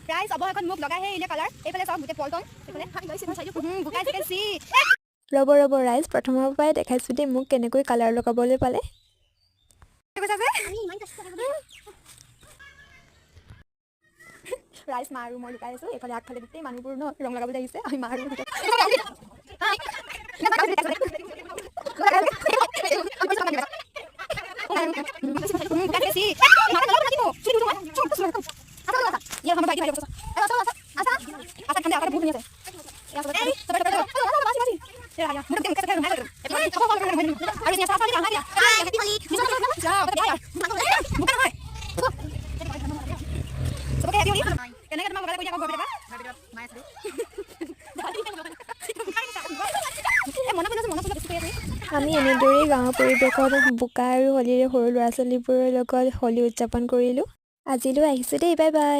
প্ৰায় সব এখন মুখ লগাই হেইলে কালাৰ এইফালে সব গুটে পল্টন এইফালে হাই গৈছে চাইডো বুকাই থাকে সি ৰব ৰাইজ প্ৰথমৰ পৰাই দেখাইছো দে মোক কেনেকৈ কালাৰ লগাবলৈ পালে কৈছা যে আমি ইমান কষ্ট কৰি ৰাইজ মাৰু মই লুকাই আছো এইফালে আগফালে গোটেই মানুহবোৰ ন ৰং লগাবলৈ আহিছে আমি মাৰু আমি এনেদৰেই গাঁৱৰ পৰিৱেশত বোকা আৰু হলিৰে সৰু ল'ৰা ছোৱালীবোৰৰ লগত হোলী উদযাপন কৰিলোঁ আজিলৈ আহিছোঁ দেই বাই বাই